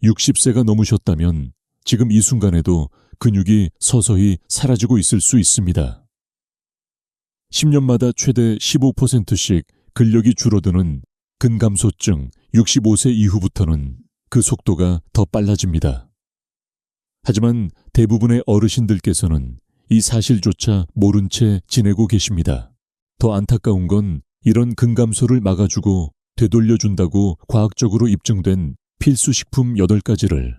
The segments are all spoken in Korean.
60세가 넘으셨다면 지금 이 순간에도 근육이 서서히 사라지고 있을 수 있습니다. 10년마다 최대 15%씩 근력이 줄어드는 근감소증 65세 이후부터는 그 속도가 더 빨라집니다. 하지만 대부분의 어르신들께서는 이 사실조차 모른 채 지내고 계십니다. 더 안타까운 건 이런 근감소를 막아주고 되돌려준다고 과학적으로 입증된 필수식품 8가지를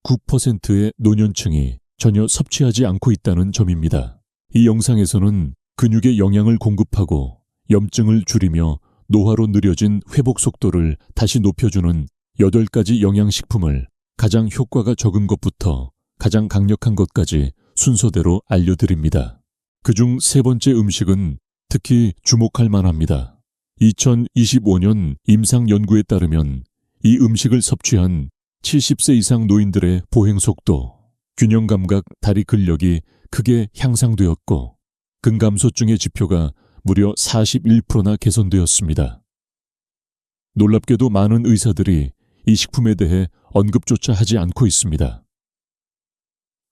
9%의 노년층이 전혀 섭취하지 않고 있다는 점입니다. 이 영상에서는 근육에 영양을 공급하고 염증을 줄이며 노화로 느려진 회복 속도를 다시 높여주는 8가지 영양식품을 가장 효과가 적은 것부터 가장 강력한 것까지 순서대로 알려드립니다. 그중 3번째 음식은 특히 주목할 만합니다. 2025년 임상연구에 따르면 이 음식을 섭취한 70세 이상 노인들의 보행속도, 균형감각, 다리 근력이 크게 향상되었고 근감소증의 지표가 무려 41%나 개선되었습니다. 놀랍게도 많은 의사들이 이 식품에 대해 언급조차 하지 않고 있습니다.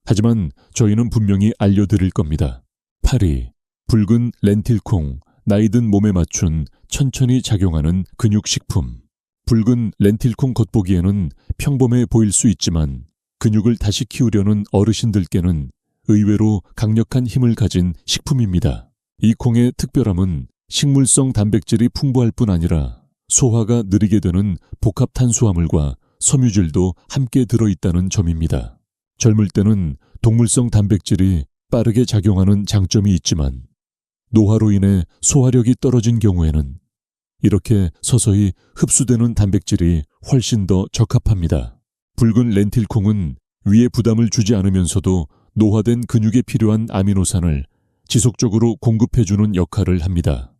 하지만 저희는 분명히 알려드릴 겁니다. 파리, 붉은 렌틸콩, 나이든 몸에 맞춘 천천히 작용하는 근육식품. 붉은 렌틸콩 겉보기에는 평범해 보일 수 있지만 근육을 다시 키우려는 어르신들께는 의외로 강력한 힘을 가진 식품입니다. 이 콩의 특별함은 식물성 단백질이 풍부할 뿐 아니라 소화가 느리게 되는 복합 탄수화물과 섬유질도 함께 들어있다는 점입니다. 젊을 때는 동물성 단백질이 빠르게 작용하는 장점이 있지만 노화로 인해 소화력이 떨어진 경우에는 이렇게 서서히 흡수되는 단백질이 훨씬 더 적합합니다. 붉은 렌틸콩은 위에 부담을 주지 않으면서도 노화된 근육에 필요한 아미노산을 지속적으로 공급해주는 역할을 합니다.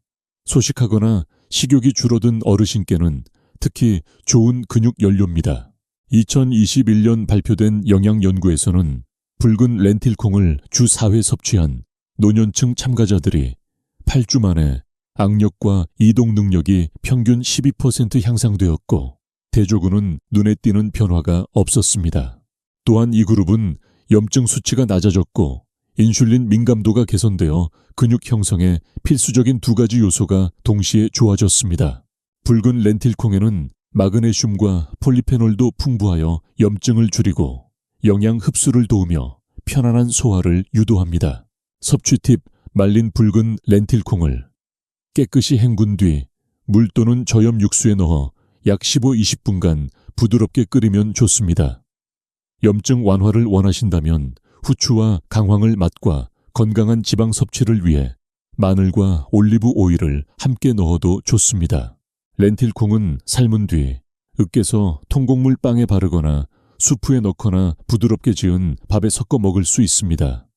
소식하거나 식욕이 줄어든 어르신께는 특히 좋은 근육 연료입니다. 2021년 발표된 영양연구에서는 붉은 렌틸콩을 주 4회 섭취한 노년층 참가자들이 8주 만에 악력과 이동 능력이 평균 12% 향상되었고 대조군은 눈에 띄는 변화가 없었습니다. 또한 이 그룹은 염증 수치가 낮아졌고 인슐린 민감도가 개선되어 근육 형성에 필수적인 2가지 요소가 동시에 좋아졌습니다. 붉은 렌틸콩에는 마그네슘과 폴리페놀도 풍부하여 염증을 줄이고 영양 흡수를 도우며 편안한 소화를 유도합니다. 섭취 팁: 말린 붉은 렌틸콩을 깨끗이 헹군 뒤 물 또는 저염 육수에 넣어 약 15-20분간 부드럽게 끓이면 좋습니다. 염증 완화를 원하신다면 후추와 강황을 맛과 건강한 지방 섭취를 위해 마늘과 올리브 오일을 함께 넣어도 좋습니다. 렌틸콩은 삶은 뒤 으깨서 통곡물 빵에 바르거나 수프에 넣거나 부드럽게 지은 밥에 섞어 먹을 수 있습니다.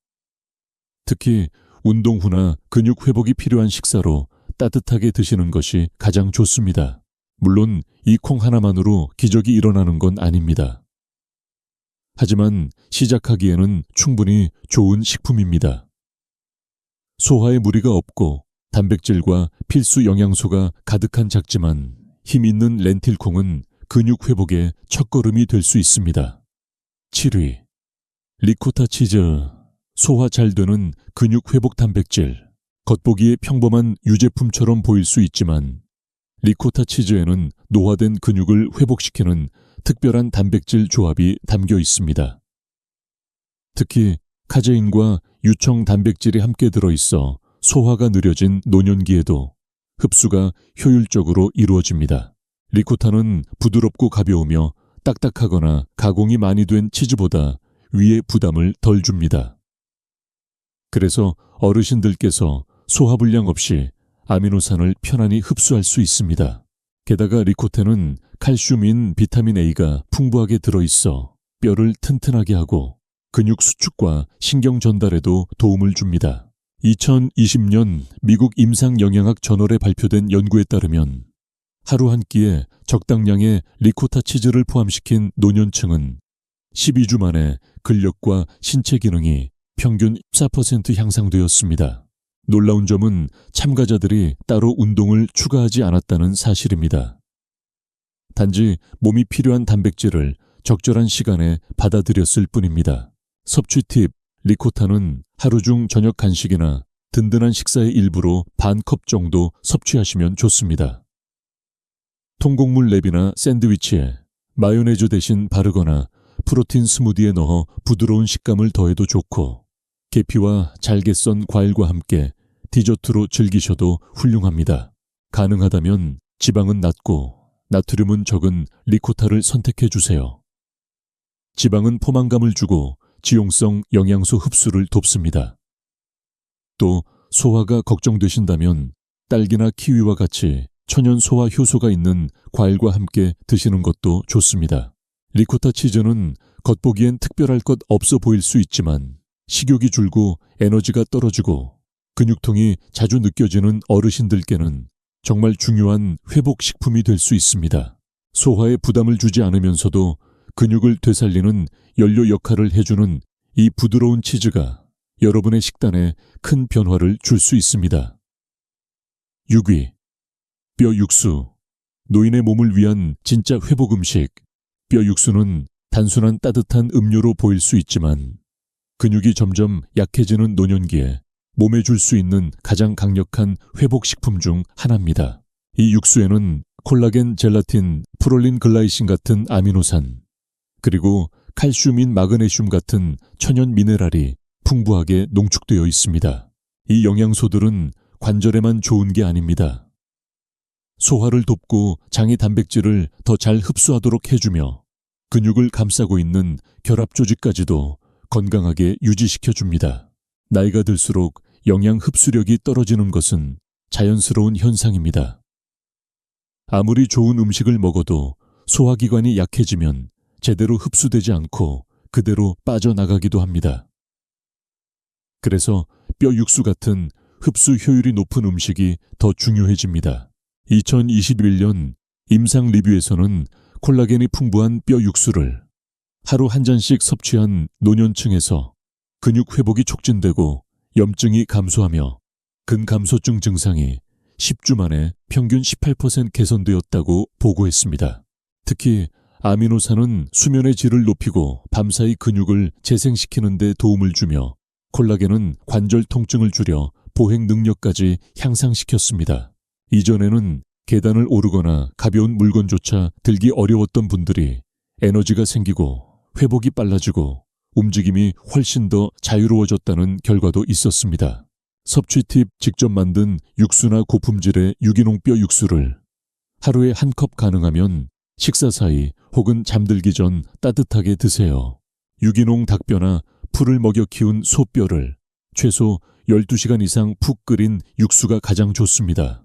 특히 운동 후나 근육 회복이 필요한 식사로 따뜻하게 드시는 것이 가장 좋습니다. 물론 이 콩 하나만으로 기적이 일어나는 건 아닙니다. 하지만 시작하기에는 충분히 좋은 식품입니다. 소화에 무리가 없고 단백질과 필수 영양소가 가득한 작지만 힘 있는 렌틸콩은 근육 회복의 첫걸음이 될 수 있습니다. 7위. 리코타 치즈. 소화 잘 되는 근육 회복 단백질. 겉보기에 평범한 유제품처럼 보일 수 있지만 리코타 치즈에는 노화된 근육을 회복시키는 특별한 단백질 조합이 담겨 있습니다. 특히 카제인과 유청 단백질이 함께 들어있어 소화가 느려진 노년기에도 흡수가 효율적으로 이루어집니다. 리코타는 부드럽고 가벼우며 딱딱하거나 가공이 많이 된 치즈보다 위에 부담을 덜 줍니다. 그래서 어르신들께서 소화불량 없이 아미노산을 편안히 흡수할 수 있습니다. 게다가 리코타는 칼슘인 비타민 A가 풍부하게 들어있어 뼈를 튼튼하게 하고 근육 수축과 신경 전달에도 도움을 줍니다. 2020년 미국 임상영양학 저널에 발표된 연구에 따르면 하루 한 끼에 적당량의 리코타 치즈를 포함시킨 노년층은 12주 만에 근력과 신체 기능이 평균 14% 향상되었습니다. 놀라운 점은 참가자들이 따로 운동을 추가하지 않았다는 사실입니다. 단지 몸이 필요한 단백질을 적절한 시간에 받아들였을 뿐입니다. 섭취 팁: 리코타는 하루 중 저녁 간식이나 든든한 식사의 일부로 반 컵 정도 섭취하시면 좋습니다. 통곡물 랩이나 샌드위치에 마요네즈 대신 바르거나 프로틴 스무디에 넣어 부드러운 식감을 더해도 좋고, 계피와 잘게 썬 과일과 함께 디저트로 즐기셔도 훌륭합니다. 가능하다면 지방은 낮고 나트륨은 적은 리코타를 선택해 주세요. 지방은 포만감을 주고 지용성 영양소 흡수를 돕습니다. 또 소화가 걱정되신다면 딸기나 키위와 같이 천연 소화 효소가 있는 과일과 함께 드시는 것도 좋습니다. 리코타 치즈는 겉보기엔 특별할 것 없어 보일 수 있지만 식욕이 줄고 에너지가 떨어지고 근육통이 자주 느껴지는 어르신들께는 정말 중요한 회복식품이 될 수 있습니다. 소화에 부담을 주지 않으면서도 근육을 되살리는 연료 역할을 해주는 이 부드러운 치즈가 여러분의 식단에 큰 변화를 줄 수 있습니다. 6위. 뼈 육수. 노인의 몸을 위한 진짜 회복 음식. 뼈 육수는 단순한 따뜻한 음료로 보일 수 있지만 근육이 점점 약해지는 노년기에 몸에 줄 수 있는 가장 강력한 회복식품 중 하나입니다. 이 육수에는 콜라겐, 젤라틴, 프롤린 글라이신 같은 아미노산, 그리고 칼슘인 마그네슘 같은 천연 미네랄이 풍부하게 농축되어 있습니다. 이 영양소들은 관절에만 좋은 게 아닙니다. 소화를 돕고 장의 단백질을 더 잘 흡수하도록 해주며 근육을 감싸고 있는 결합 조직까지도 건강하게 유지시켜줍니다. 나이가 들수록 영양 흡수력이 떨어지는 것은 자연스러운 현상입니다. 아무리 좋은 음식을 먹어도 소화기관이 약해지면 제대로 흡수되지 않고 그대로 빠져나가기도 합니다. 그래서 뼈 육수 같은 흡수 효율이 높은 음식이 더 중요해집니다. 2021년 임상 리뷰에서는 콜라겐이 풍부한 뼈 육수를 하루 한 잔씩 섭취한 노년층에서 근육 회복이 촉진되고 염증이 감소하며 근감소증 증상이 10주 만에 평균 18% 개선되었다고 보고했습니다. 특히 아미노산은 수면의 질을 높이고 밤사이 근육을 재생시키는 데 도움을 주며 콜라겐은 관절 통증을 줄여 보행 능력까지 향상시켰습니다. 이전에는 계단을 오르거나 가벼운 물건조차 들기 어려웠던 분들이 에너지가 생기고 회복이 빨라지고 움직임이 훨씬 더 자유로워졌다는 결과도 있었습니다. 섭취 팁: 직접 만든 육수나 고품질의 유기농 뼈 육수를 하루에 한 컵 가능하면 식사 사이 혹은 잠들기 전 따뜻하게 드세요. 유기농 닭뼈나 풀을 먹여 키운 소뼈를 최소 12시간 이상 푹 끓인 육수가 가장 좋습니다.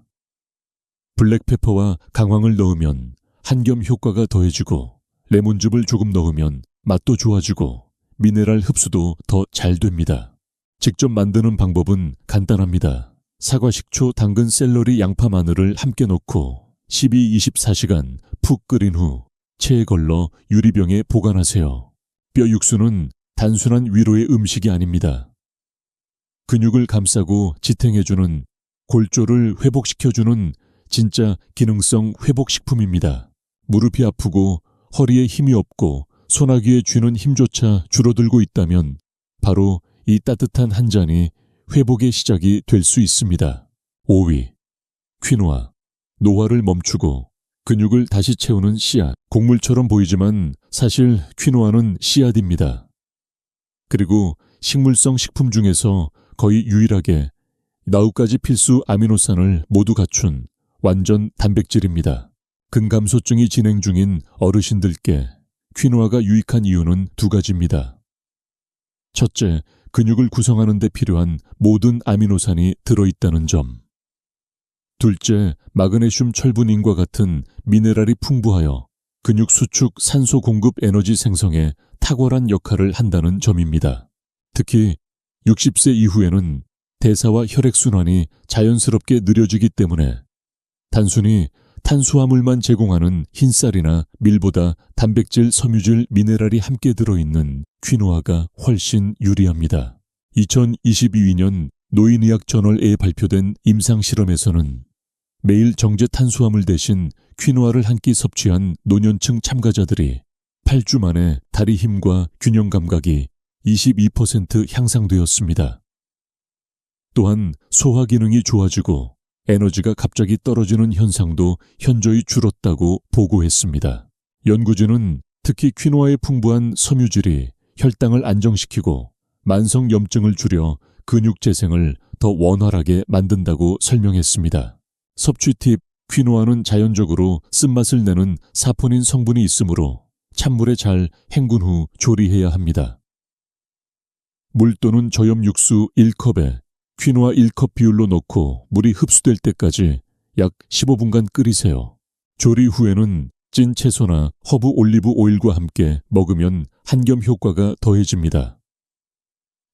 블랙페퍼와 강황을 넣으면 한겸 효과가 더해지고 레몬즙을 조금 넣으면 맛도 좋아지고 미네랄 흡수도 더 잘 됩니다. 직접 만드는 방법은 간단합니다. 사과, 식초, 당근, 샐러리, 양파, 마늘을 함께 넣고 12-24시간 푹 끓인 후 체에 걸러 유리병에 보관하세요. 뼈 육수는 단순한 위로의 음식이 아닙니다. 근육을 감싸고 지탱해주는, 골조를 회복시켜주는 진짜 기능성 회복식품입니다. 무릎이 아프고 허리에 힘이 없고 소나기에 쥐는 힘조차 줄어들고 있다면 바로 이 따뜻한 한 잔이 회복의 시작이 될 수 있습니다. 5위. 퀴노아. 노화를 멈추고 근육을 다시 채우는 씨앗. 곡물처럼 보이지만 사실 퀴노아는 씨앗입니다. 그리고 식물성 식품 중에서 거의 유일하게 9가지 필수 아미노산을 모두 갖춘 완전 단백질입니다. 근감소증이 진행 중인 어르신들께 퀴노아가 유익한 이유는 2가지입니다. 첫째, 근육을 구성하는 데 필요한 모든 아미노산이 들어있다는 점. 둘째, 마그네슘 철분인과 같은 미네랄이 풍부하여 근육 수축, 산소 공급, 에너지 생성에 탁월한 역할을 한다는 점입니다. 특히 60세 이후에는 대사와 혈액순환이 자연스럽게 느려지기 때문에 단순히 탄수화물만 제공하는 흰쌀이나 밀보다 단백질, 섬유질, 미네랄이 함께 들어있는 퀴노아가 훨씬 유리합니다. 2022년 노인의학 저널에 발표된 임상실험에서는 매일 정제 탄수화물 대신 퀴노아를 한 끼 섭취한 노년층 참가자들이 8주 만에 다리 힘과 균형 감각이 22% 향상되었습니다. 또한 소화 기능이 좋아지고 에너지가 갑자기 떨어지는 현상도 현저히 줄었다고 보고했습니다. 연구진은 특히 퀴노아의 풍부한 섬유질이 혈당을 안정시키고 만성 염증을 줄여 근육 재생을 더 원활하게 만든다고 설명했습니다. 섭취 팁: 퀴노아는 자연적으로 쓴맛을 내는 사포닌 성분이 있으므로 찬물에 잘 헹군 후 조리해야 합니다. 물 또는 저염 육수 1컵에 퀴노아 1컵 비율로 넣고 물이 흡수될 때까지 약 15분간 끓이세요. 조리 후에는 찐 채소나 허브 올리브 오일과 함께 먹으면 한겸 효과가 더해집니다.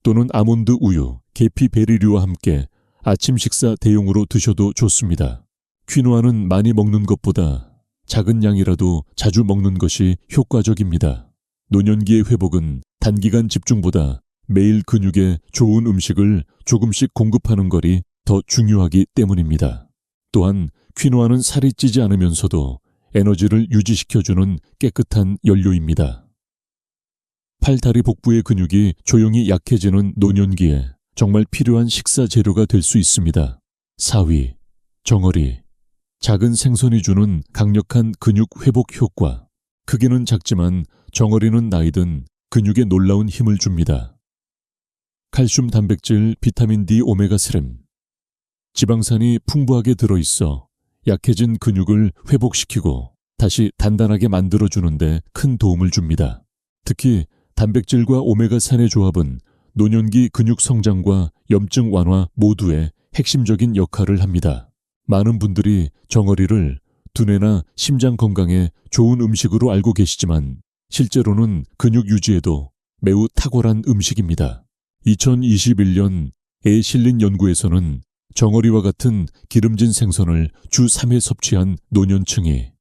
또는 아몬드 우유, 계피 베리류와 함께 아침 식사 대용으로 드셔도 좋습니다. 퀴노아는 많이 먹는 것보다 작은 양이라도 자주 먹는 것이 효과적입니다. 노년기의 회복은 단기간 집중보다 매일 근육에 좋은 음식을 조금씩 공급하는 것이 더 중요하기 때문입니다. 또한 퀴노아는 살이 찌지 않으면서도 에너지를 유지시켜주는 깨끗한 연료입니다. 팔, 다리, 복부의 근육이 조용히 약해지는 노년기에 정말 필요한 식사 재료가 될 수 있습니다. 사위, 정어리, 작은 생선이 주는 강력한 근육 회복 효과. 크기는 작지만 정어리는 나이든 근육에 놀라운 힘을 줍니다. 칼슘, 단백질, 비타민 D, 오메가3. 지방산이 풍부하게 들어있어 약해진 근육을 회복시키고 다시 단단하게 만들어주는데 큰 도움을 줍니다. 특히 단백질과 오메가3의 조합은 노년기 근육 성장과 염증 완화 모두에 핵심적인 역할을 합니다. 많은 분들이 정어리를 두뇌나 심장 건강에 좋은 음식으로 알고 계시지만 실제로는 근육 유지에도 매우 탁월한 음식입니다. 2021년 에 실린 연구에서는 정어리와 같은 기름진 생선을 주 3회 섭취한 노년층이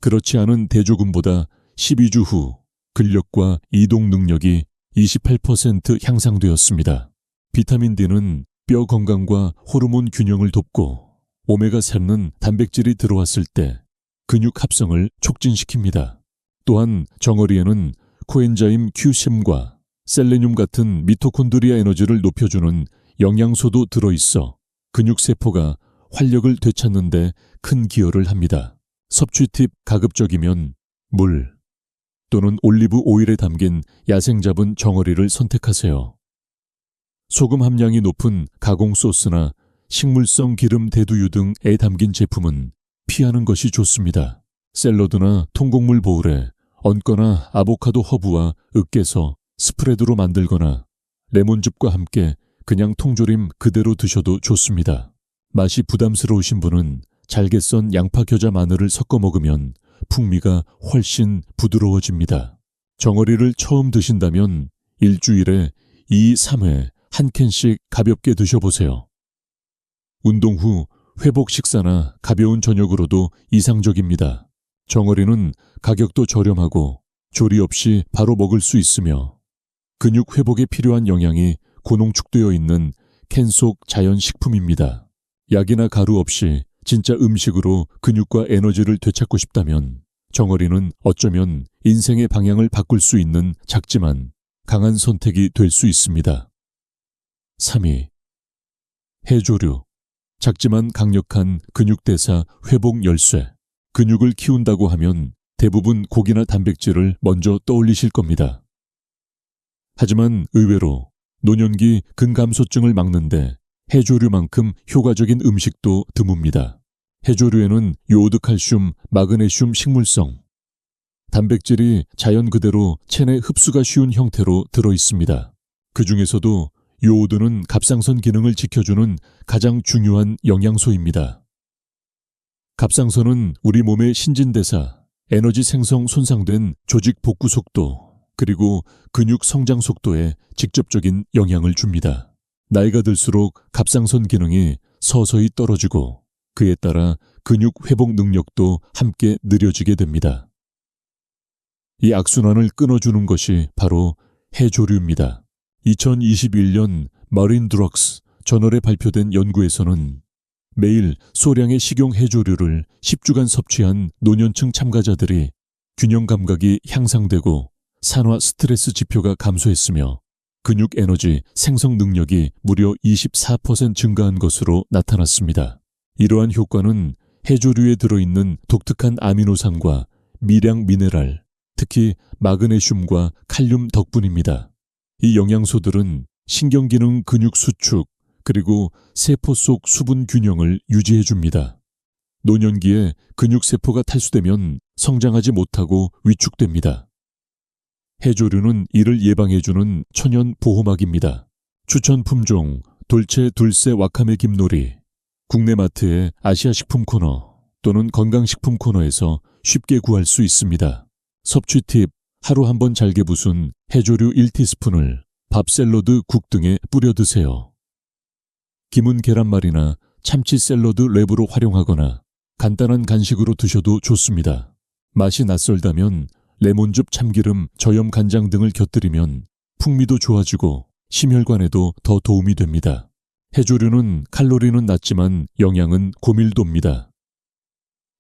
그렇지 않은 대조군보다 12주 후 근력과 이동 능력이 28% 향상되었습니다. 비타민 D는 뼈 건강과 호르몬 균형을 돕고 오메가3는 단백질이 들어왔을 때 근육 합성을 촉진시킵니다. 또한 정어리에는 코엔자임 Q10과 셀레늄 같은 미토콘드리아 에너지를 높여주는 영양소도 들어있어 근육세포가 활력을 되찾는 데 큰 기여를 합니다. 섭취 팁: 가급적이면 물 또는 올리브 오일에 담긴 야생 잡은 정어리를 선택하세요. 소금 함량이 높은 가공 소스나 식물성 기름 대두유 등에 담긴 제품은 피하는 것이 좋습니다. 샐러드나 통곡물 보울에 얹거나 아보카도 허브와 으깨서 스프레드로 만들거나 레몬즙과 함께 그냥 통조림 그대로 드셔도 좋습니다. 맛이 부담스러우신 분은 잘게 썬 양파, 겨자, 마늘을 섞어 먹으면 풍미가 훨씬 부드러워집니다. 정어리를 처음 드신다면 일주일에 2, 3회 한 캔씩 가볍게 드셔보세요. 운동 후 회복 식사나 가벼운 저녁으로도 이상적입니다. 정어리는 가격도 저렴하고 조리 없이 바로 먹을 수 있으며 근육 회복에 필요한 영양이 고농축되어 있는 캔 속 자연식품입니다. 약이나 가루 없이 진짜 음식으로 근육과 에너지를 되찾고 싶다면 정어리는 어쩌면 인생의 방향을 바꿀 수 있는 작지만 강한 선택이 될 수 있습니다. 3위. 해조류. 작지만 강력한 근육대사 회복 열쇠. 근육을 키운다고 하면 대부분 고기나 단백질을 먼저 떠올리실 겁니다. 하지만 의외로 노년기 근감소증을 막는데 해조류만큼 효과적인 음식도 드뭅니다. 해조류에는 요오드, 칼슘, 마그네슘, 식물성, 단백질이 자연 그대로 체내 흡수가 쉬운 형태로 들어있습니다. 그 중에서도 요오드는 갑상선 기능을 지켜주는 가장 중요한 영양소입니다. 갑상선은 우리 몸의 신진대사, 에너지 생성 손상된 조직 복구 속도, 그리고 근육 성장 속도에 직접적인 영향을 줍니다. 나이가 들수록 갑상선 기능이 서서히 떨어지고 그에 따라 근육 회복 능력도 함께 느려지게 됩니다. 이 악순환을 끊어주는 것이 바로 해조류입니다. 2021년 마린 드럭스 저널에 발표된 연구에서는 매일 소량의 식용 해조류를 10주간 섭취한 노년층 참가자들이 균형 감각이 향상되고 산화 스트레스 지표가 감소했으며 근육 에너지 생성 능력이 무려 24% 증가한 것으로 나타났습니다. 이러한 효과는 해조류에 들어있는 독특한 아미노산과 미량 미네랄, 특히 마그네슘과 칼륨 덕분입니다. 이 영양소들은 신경기능 근육 수축, 그리고 세포 속 수분 균형을 유지해줍니다. 노년기에 근육세포가 탈수되면 성장하지 못하고 위축됩니다. 해조류는 이를 예방해주는 천연 보호막입니다. 추천 품종 돌체 둘세 와카메 김놀이. 국내 마트의 아시아식품 코너 또는 건강식품 코너에서 쉽게 구할 수 있습니다. 섭취 팁: 하루 한 번 잘게 부순 해조류 1티스푼을 밥, 샐러드, 국 등에 뿌려 드세요. 김은 계란말이나 참치 샐러드 랩으로 활용하거나 간단한 간식으로 드셔도 좋습니다. 맛이 낯설다면 레몬즙, 참기름, 저염 간장 등을 곁들이면 풍미도 좋아지고 심혈관에도 더 도움이 됩니다. 해조류는 칼로리는 낮지만 영양은 고밀도입니다.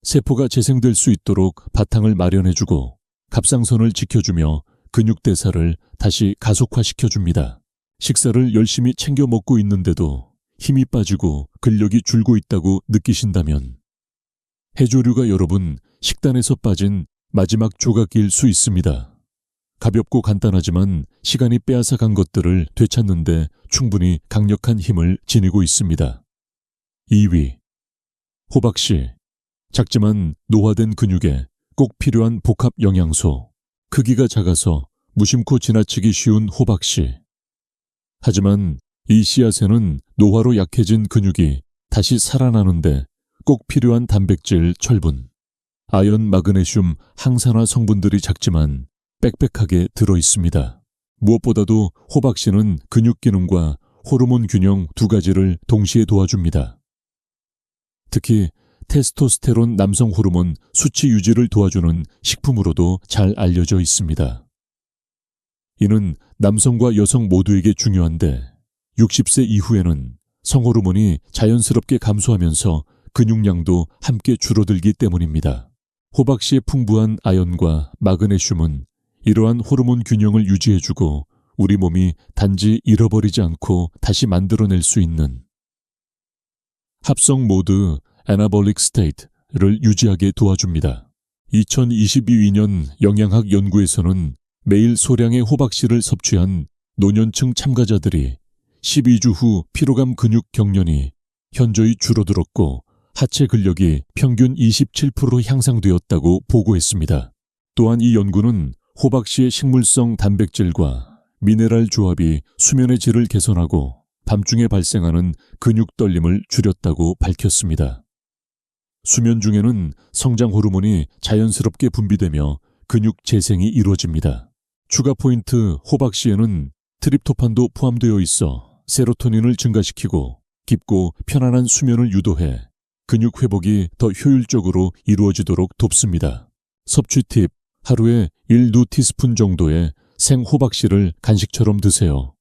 세포가 재생될 수 있도록 바탕을 마련해주고 갑상선을 지켜주며 근육대사를 다시 가속화시켜줍니다. 식사를 열심히 챙겨 먹고 있는데도 힘이 빠지고 근력이 줄고 있다고 느끼신다면 해조류가 여러분 식단에서 빠진 마지막 조각일 수 있습니다. 가볍고 간단하지만 시간이 빼앗아 간 것들을 되찾는데 충분히 강력한 힘을 지니고 있습니다. 2위. 호박씨. 작지만 노화된 근육에 꼭 필요한 복합 영양소. 크기가 작아서 무심코 지나치기 쉬운 호박씨. 하지만 이 씨앗에는 노화로 약해진 근육이 다시 살아나는데 꼭 필요한 단백질, 철분, 아연, 마그네슘, 항산화 성분들이 작지만 빽빽하게 들어 있습니다. 무엇보다도 호박씨는 근육 기능과 호르몬 균형 두 가지를 동시에 도와줍니다. 특히 테스토스테론 남성 호르몬 수치 유지를 도와주는 식품으로도 잘 알려져 있습니다. 이는 남성과 여성 모두에게 중요한데 60세 이후에는 성호르몬이 자연스럽게 감소하면서 근육량도 함께 줄어들기 때문입니다. 호박씨의 풍부한 아연과 마그네슘은 이러한 호르몬 균형을 유지해주고 우리 몸이 단지 잃어버리지 않고 다시 만들어낼 수 있는 합성 모드 애나볼릭 스테이트를 유지하게 도와줍니다. 2022년 영양학 연구에서는 매일 소량의 호박씨를 섭취한 노년층 참가자들이 12주 후 피로감 근육 경련이 현저히 줄어들었고 하체 근력이 평균 27% 향상되었다고 보고했습니다. 또한 이 연구는 호박씨의 식물성 단백질과 미네랄 조합이 수면의 질을 개선하고 밤중에 발생하는 근육 떨림을 줄였다고 밝혔습니다. 수면 중에는 성장 호르몬이 자연스럽게 분비되며 근육 재생이 이루어집니다. 추가 포인트: 호박씨에는 트립토판도 포함되어 있어 세로토닌을 증가시키고 깊고 편안한 수면을 유도해 근육 회복이 더 효율적으로 이루어지도록 돕습니다. 섭취 팁: 하루에 1~2티스푼 정도의 생호박씨를 간식처럼 드세요.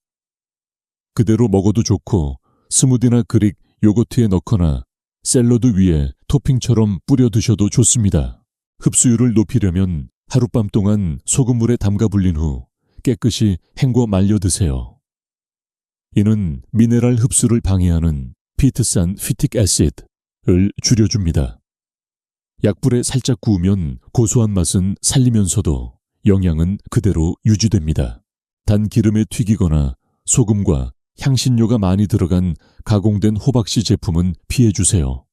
그대로 먹어도 좋고 스무디나 그릭, 요거트에 넣거나 샐러드 위에 토핑처럼 뿌려 드셔도 좋습니다. 흡수율을 높이려면 하룻밤 동안 소금물에 담가 불린 후 깨끗이 헹궈 말려 드세요. 이는 미네랄 흡수를 방해하는 피트산 피틱 애시드를 줄여줍니다. 약불에 살짝 구우면 고소한 맛은 살리면서도 영양은 그대로 유지됩니다. 단 기름에 튀기거나 소금과 향신료가 많이 들어간 가공된 호박씨 제품은 피해주세요.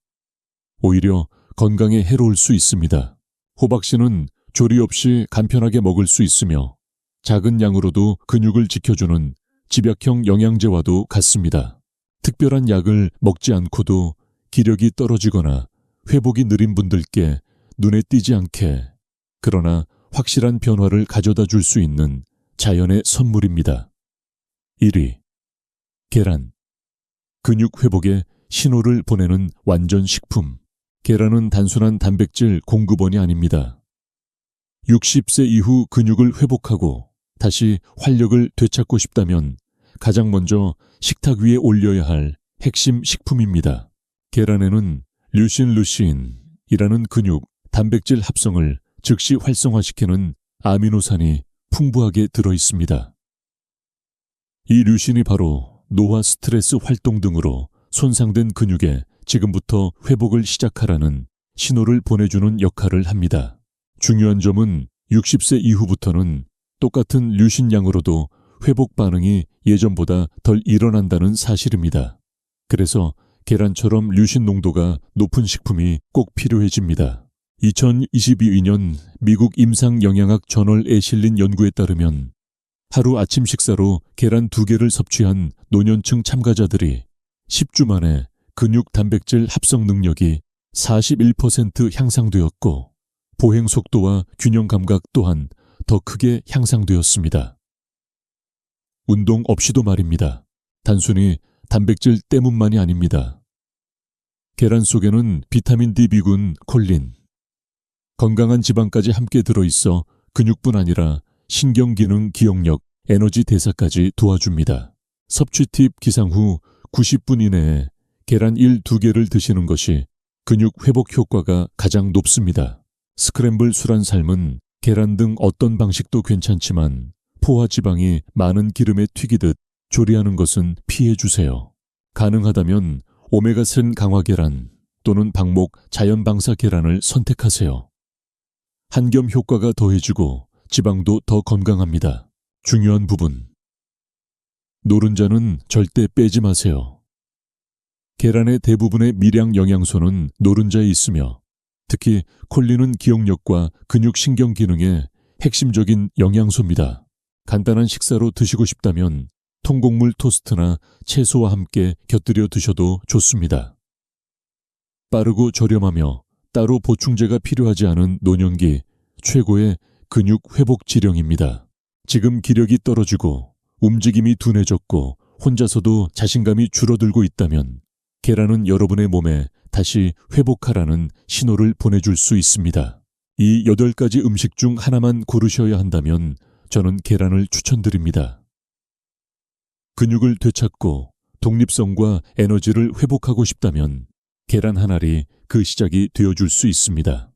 오히려 건강에 해로울 수 있습니다. 호박씨는 조리 없이 간편하게 먹을 수 있으며 작은 양으로도 근육을 지켜주는 집약형 영양제와도 같습니다. 특별한 약을 먹지 않고도 기력이 떨어지거나 회복이 느린 분들께 눈에 띄지 않게 그러나 확실한 변화를 가져다 줄 수 있는 자연의 선물입니다. 1위. 계란. 근육 회복에 신호를 보내는 완전 식품. 계란은 단순한 단백질 공급원이 아닙니다. 60세 이후 근육을 회복하고 다시 활력을 되찾고 싶다면 가장 먼저 식탁 위에 올려야 할 핵심 식품입니다. 계란에는 류신이라는 근육, 단백질 합성을 즉시 활성화시키는 아미노산이 풍부하게 들어 있습니다. 이 류신이 바로 노화, 스트레스 활동 등으로 손상된 근육에 지금부터 회복을 시작하라는 신호를 보내주는 역할을 합니다. 중요한 점은 60세 이후부터는 똑같은 류신양으로도 회복 반응이 예전보다 덜 일어난다는 사실입니다. 그래서 계란처럼 류신 농도가 높은 식품이 꼭 필요해집니다. 2022년 미국 임상영양학 저널에 실린 연구에 따르면 하루 아침 식사로 계란 2개를 섭취한 노년층 참가자들이 10주 만에 근육 단백질 합성 능력이 41% 향상되었고 보행 속도와 균형 감각 또한 더 크게 향상되었습니다. 운동 없이도 말입니다. 단순히 단백질 때문만이 아닙니다. 계란 속에는 비타민 D비군, 콜린, 건강한 지방까지 함께 들어있어 근육뿐 아니라 신경기능, 기억력, 에너지 대사까지 도와줍니다. 섭취 팁: 기상 후 90분 이내에 계란 2개를 드시는 것이 근육 회복 효과가 가장 높습니다. 스크램블 술안 삶은 계란 등 어떤 방식도 괜찮지만 포화 지방이 많은 기름에 튀기듯 조리하는 것은 피해주세요. 가능하다면 오메가3 강화 계란 또는 방목 자연 방사 계란을 선택하세요. 한겸 효과가 더해지고 지방도 더 건강합니다. 중요한 부분. 노른자는 절대 빼지 마세요. 계란의 대부분의 미량 영양소는 노른자에 있으며 특히 콜린은 기억력과 근육 신경 기능의 핵심적인 영양소입니다. 간단한 식사로 드시고 싶다면 통곡물 토스트나 채소와 함께 곁들여 드셔도 좋습니다. 빠르고 저렴하며 따로 보충제가 필요하지 않은 노년기 최고의 근육 회복 지령입니다. 지금 기력이 떨어지고 움직임이 둔해졌고 혼자서도 자신감이 줄어들고 있다면 계란은 여러분의 몸에 다시 회복하라는 신호를 보내줄 수 있습니다. 이 8가지 음식 중 하나만 고르셔야 한다면 저는 계란을 추천드립니다. 근육을 되찾고 독립성과 에너지를 회복하고 싶다면 계란 한 알이 그 시작이 되어줄 수 있습니다.